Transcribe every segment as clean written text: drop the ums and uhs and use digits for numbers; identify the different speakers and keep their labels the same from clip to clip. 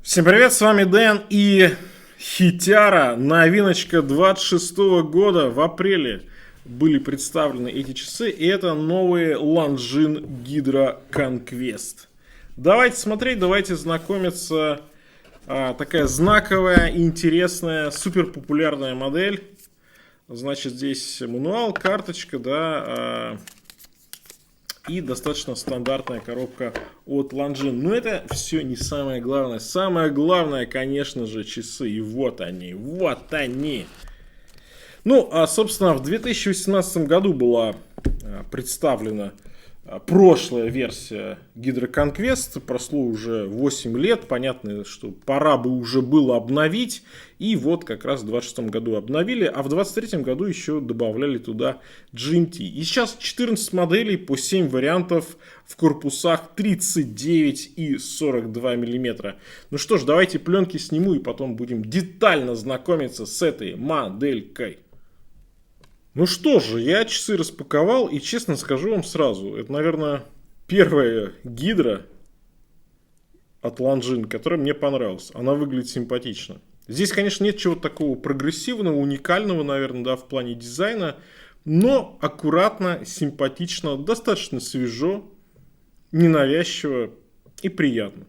Speaker 1: Всем привет, с вами Дэн и Хитяра. Новиночка 26 года. В апреле были представлены эти часы. И это новые Longines Hydra Conquest. Давайте смотреть, давайте знакомиться. Такая знаковая, интересная, супер популярная модель. Значит, здесь мануал, карточка, да, и достаточно стандартная коробка от Longines. Но это все не самое главное. Самое главное, конечно же, часы. И вот они, вот они. Ну, собственно, в 2018 году была представлена прошлая версия Hydra Conquest. Прошло уже 8 лет. Понятно, что пора бы уже было обновить. И вот как раз в 26 году обновили. А в 23 году еще добавляли туда GMT. И сейчас 14 моделей по 7 вариантов в корпусах 39 и 42 миллиметра. Ну что ж, давайте пленки сниму и потом будем детально знакомиться с этой моделькой. Ну что же, я часы распаковал и честно скажу вам сразу, это, наверное, первая Hydra от Longines, которая мне понравилась. Она выглядит симпатично. Здесь, конечно, нет чего-то такого прогрессивного, уникального, наверное, да, в плане дизайна, но аккуратно, симпатично, достаточно свежо, ненавязчиво и приятно.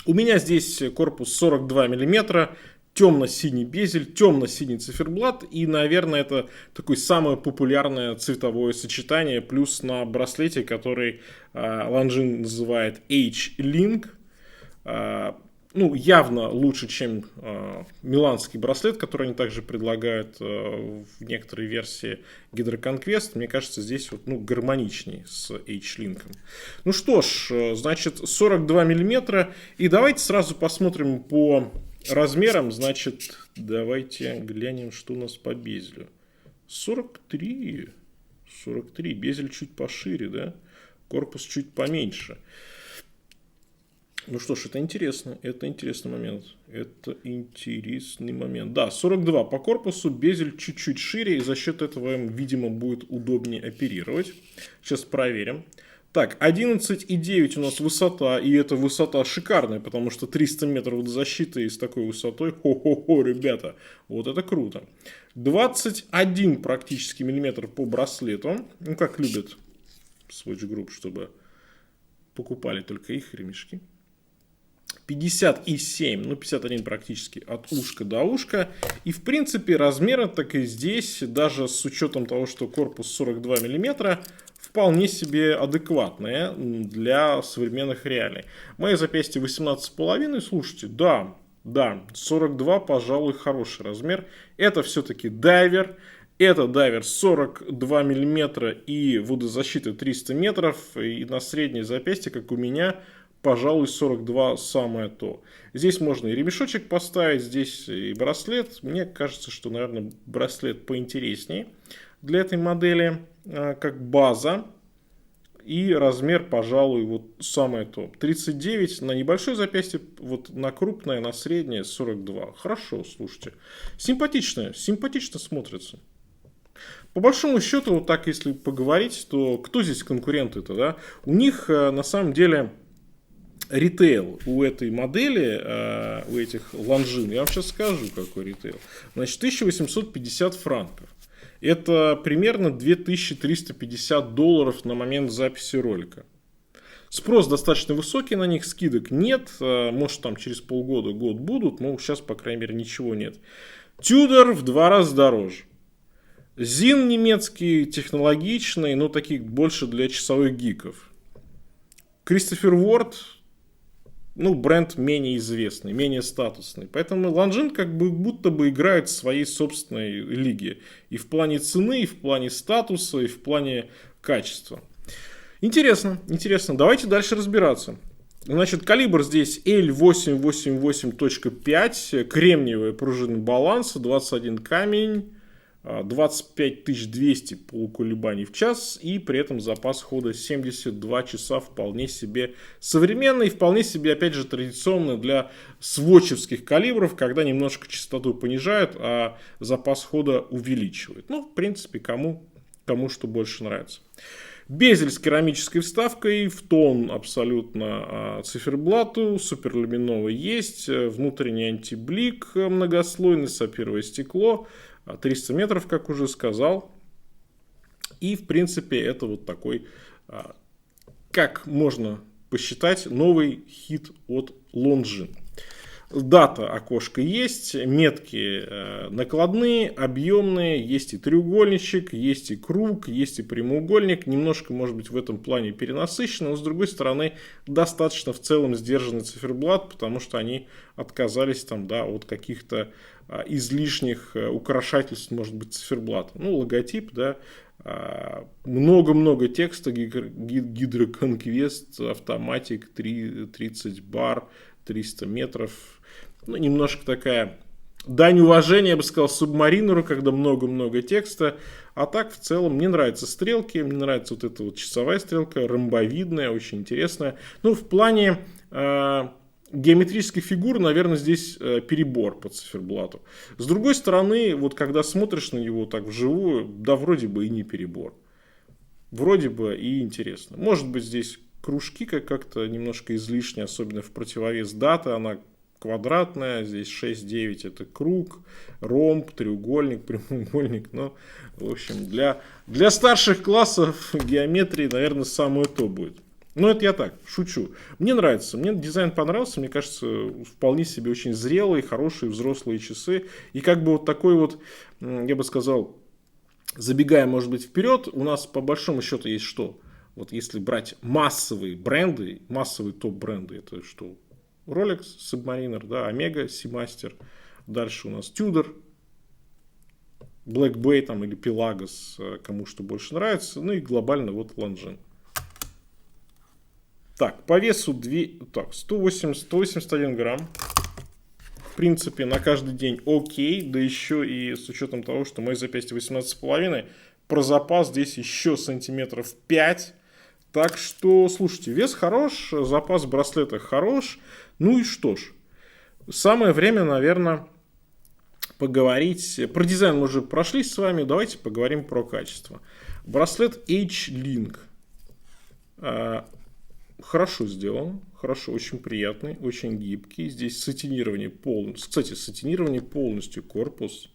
Speaker 1: У меня здесь корпус 42 миллиметра. Темно-синий безель, темно-синий циферблат. И, наверное, это такое самое популярное цветовое сочетание. Плюс на браслете, который Longines называет H-Link. Ну, явно лучше, чем миланский браслет, который они также предлагают в некоторой версии Hydra Conquest. Мне кажется, здесь вот, гармоничней с H-Link. Ну что ж, значит, 42 миллиметра. И давайте сразу посмотрим по размерам. Значит, давайте глянем, что у нас по безелю. 43. 43. Безель чуть пошире, да? Корпус чуть поменьше. Ну что ж, это интересно. Это интересный момент. Это интересный момент. Да, 42 по корпусу. Безель чуть-чуть шире. И за счет этого, видимо, будет удобнее оперировать. Сейчас проверим. Так, 11,9 у нас высота, и эта высота шикарная, потому что 300 метров водозащиты с такой высотой, хо-хо-хо, ребята, вот это круто. 21 практически миллиметр по браслету, ну как любят Swatch Group, чтобы покупали только их ремешки. 57, ну 51 практически от ушка до ушка. И в принципе размеры так и здесь, даже с учетом того, что корпус 42 миллиметра, вполне себе адекватные для современных реалий. Мои запястья 18,5, слушайте, да, 42, пожалуй, хороший размер. Это все-таки дайвер. Это дайвер 42 миллиметра и водозащита 300 метров. И на среднее запястье, как у меня, пожалуй, 42 самое то. Здесь можно и ремешочек поставить, здесь и браслет. Мне кажется, что, наверное, браслет поинтереснее для этой модели, как база. И размер, пожалуй, вот самое то. 39 на небольшое запястье, вот на крупное, на среднее 42. Хорошо, слушайте. Симпатично смотрится. По большому счету, вот так если поговорить, то кто здесь конкуренты-то, да? У них на самом деле ритейл у этой модели, у этих Longines, я вам сейчас скажу, какой ритейл. Значит, 1850 франков. Это примерно 2350 долларов на момент записи ролика. Спрос достаточно высокий на них, скидок нет. Может, там через полгода, год будут, но сейчас, по крайней мере, ничего нет. Tudor в 2 раза дороже. Zinn немецкий, технологичный, но таких больше для часовых гиков. Christopher Ward, бренд менее известный, менее статусный. Поэтому Longines как бы будто бы играет в своей собственной лиге. И в плане цены, и в плане статуса, и в плане качества. Интересно. Давайте дальше разбираться. Значит, калибр здесь L888.5, кремниевая пружина баланса, 21 камень. 25200 полуколебаний в час, и при этом запас хода 72 часа, вполне себе современный, вполне себе, опять же, традиционно для свотчевских калибров, когда немножко частоту понижают, а запас хода увеличивают. Ну, в принципе, кому что больше нравится. Безель с керамической вставкой, в тон абсолютно циферблату, суперлюминовый есть, внутренний антиблик многослойный, сапфировое стекло, 300 метров, как уже сказал. И, в принципе, это вот такой, как можно посчитать, новый хит от Longines. Дата окошко есть, метки накладные, объемные, есть и треугольничек, есть и круг, есть и прямоугольник. Немножко, может быть, в этом плане перенасыщенно, но с другой стороны, достаточно в целом сдержанный циферблат, потому что они отказались там, да, от каких-то излишних украшательств, может быть, циферблата. Ну, логотип, да, много-много текста, Hydra Conquest, автоматик, 30 бар, 300 метров. Ну, немножко такая дань уважения, я бы сказал, субмаринеру, когда много-много текста. А так, в целом, мне нравятся стрелки, мне нравится вот эта вот часовая стрелка, ромбовидная, очень интересная. Ну, в плане геометрической фигуры, наверное, здесь перебор по циферблату. С другой стороны, вот когда смотришь на него так вживую, да, вроде бы и не перебор. Вроде бы и интересно. Может быть, здесь кружки как-то немножко излишне, особенно в противовес даты. Она квадратная, здесь 6-9 это круг, ромб, треугольник, прямоугольник. Ну, в общем, для старших классов геометрии, наверное, самое то будет. Но это я так, шучу. Мне нравится, мне дизайн понравился, мне кажется, вполне себе очень зрелые, хорошие, взрослые часы. И как бы вот такой вот, я бы сказал, забегая, может быть, вперед, у нас по большому счету есть что? Вот если брать массовые бренды, массовые топ-бренды, это что? Rolex, Submariner, да, Omega, Seamaster. Дальше у нас Tudor, Black Bay там, или Pelagos, кому что больше нравится. Ну и глобально вот Longines. Так, по весу 181 грамм. В принципе, на каждый день окей. Да еще и с учетом того, что мое запястье 18,5, про запас здесь еще сантиметров 5. Так что, слушайте, вес хорош, запас браслета хорош. Ну и что ж, самое время, наверное, поговорить. Про дизайн мы уже прошлись с вами, давайте поговорим про качество. Браслет H-Link. Хорошо сделан, хорошо, очень приятный, очень гибкий. Здесь сатинирование полностью. Кстати, сатинирование полностью корпус.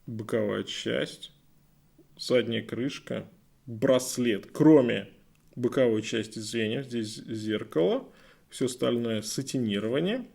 Speaker 1: Боковая часть. Задняя крышка. Браслет. Кроме боковой части звеньев, здесь зеркало. Все остальное сатинирование.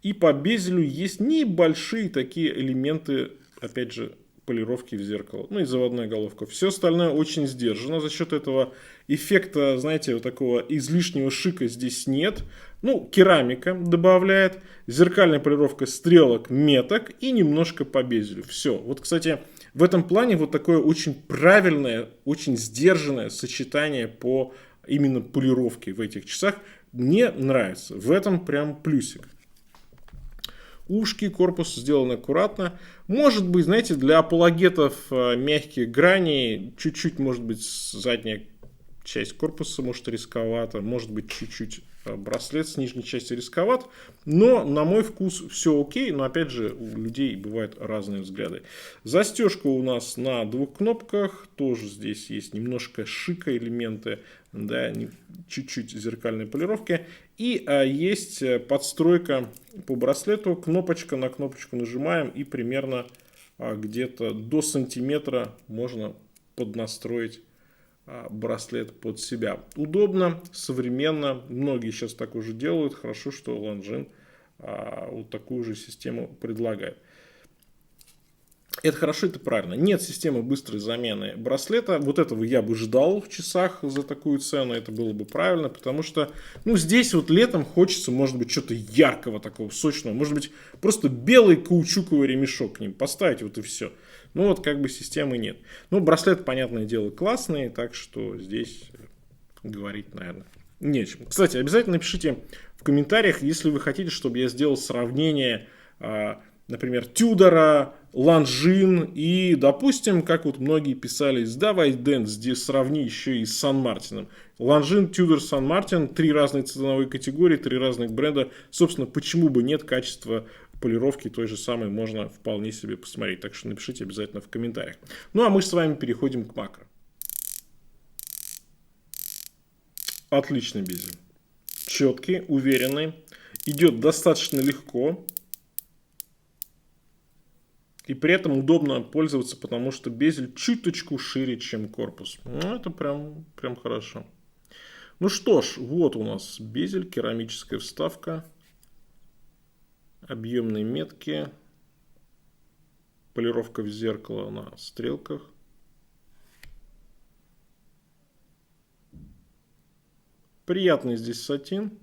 Speaker 1: И по безелю есть небольшие такие элементы, опять же, полировки в зеркало. Ну и заводная головка. Все остальное очень сдержано. За счет этого эффекта, знаете, вот такого излишнего шика здесь нет. Ну, керамика добавляет. Зеркальная полировка стрелок, меток и немножко по безелю. Все. Вот, кстати, в этом плане вот такое очень правильное, очень сдержанное сочетание по именно полировке в этих часах. Мне нравится. В этом прям плюсик. Ушки, корпус сделан аккуратно. Может быть, знаете, для апологетов мягких граней, чуть-чуть, может быть, задняя часть корпуса может рисковато. Может быть, чуть-чуть браслет с нижней части рисковат. Но, на мой вкус, все окей. Но, опять же, у людей бывают разные взгляды. Застежка у нас на двух кнопках. Тоже здесь есть немножко шика элементы. Да, чуть-чуть зеркальной полировки. И есть подстройка по браслету. Кнопочка, на кнопочку нажимаем. И примерно где-то до сантиметра можно поднастроить браслет под себя. Удобно, современно. Многие сейчас так уже делают. Хорошо, что Longines вот такую же систему предлагает. Это хорошо, это правильно. Нет системы быстрой замены браслета. Вот этого я бы ждал в часах за такую цену. Это было бы правильно, потому что ну, здесь вот летом хочется, может быть, что-то яркого такого, сочного. Может быть, просто белый каучуковый ремешок к ним поставить, вот и все. Ну вот как бы системы нет. Ну, браслет, понятное дело, классный, так что здесь говорить, наверное, нечем. Кстати, обязательно напишите в комментариях, если вы хотите, чтобы я сделал сравнение, например, Тюдора, Longines и, допустим, как вот многие писали, давай, Дэн, здесь сравни еще и с Сан-Мартином. Longines, Tudor, Сан-Мартин, 3 разные ценовые категории, 3 разных бренда. Собственно, почему бы нет, качества полировки той же самой можно вполне себе посмотреть. Так что напишите обязательно в комментариях. Ну, а мы с вами переходим к макро. Отличный безель. Четкий, уверенный. Идет достаточно легко. И при этом удобно пользоваться, потому что безель чуточку шире, чем корпус. Ну, это прям хорошо. Ну что ж, вот у нас безель, керамическая вставка, объемные метки, полировка в зеркало на стрелках. Приятный здесь сатин.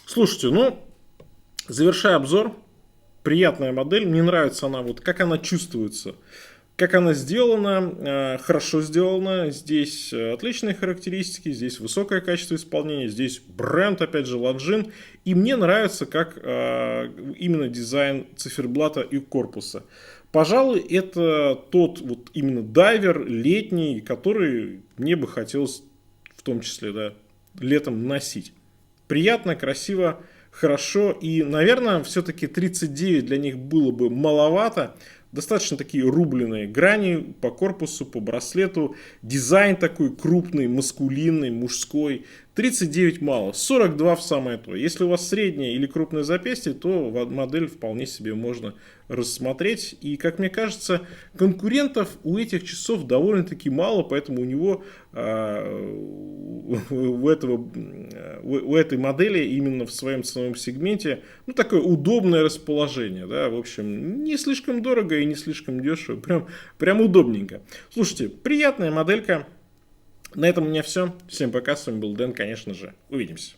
Speaker 1: Слушайте, ну, завершая обзор, приятная модель, мне нравится она, вот как она чувствуется, как она сделана, хорошо сделана, здесь отличные характеристики, здесь высокое качество исполнения, здесь бренд, опять же, Longines, и мне нравится, как именно дизайн циферблата и корпуса. Пожалуй, это тот вот именно дайвер летний, который мне бы хотелось в том числе, да, летом носить. Приятно, красиво, хорошо. И, наверное, все-таки 39 для них было бы маловато. Достаточно такие рубленые грани по корпусу, по браслету. Дизайн такой крупный, маскулинный, мужской. 39 мало, 42 в самое то. Если у вас среднее или крупное запястье, то модель вполне себе можно рассмотреть. И, как мне кажется, конкурентов у этих часов довольно-таки мало, поэтому у него у этой модели именно в своем ценовом сегменте ну, такое удобное расположение. Да? В общем, не слишком дорого и не слишком дешево. Прям удобненько. Слушайте, приятная моделька. На этом у меня все. Всем пока. С вами был Дэн, конечно же. Увидимся.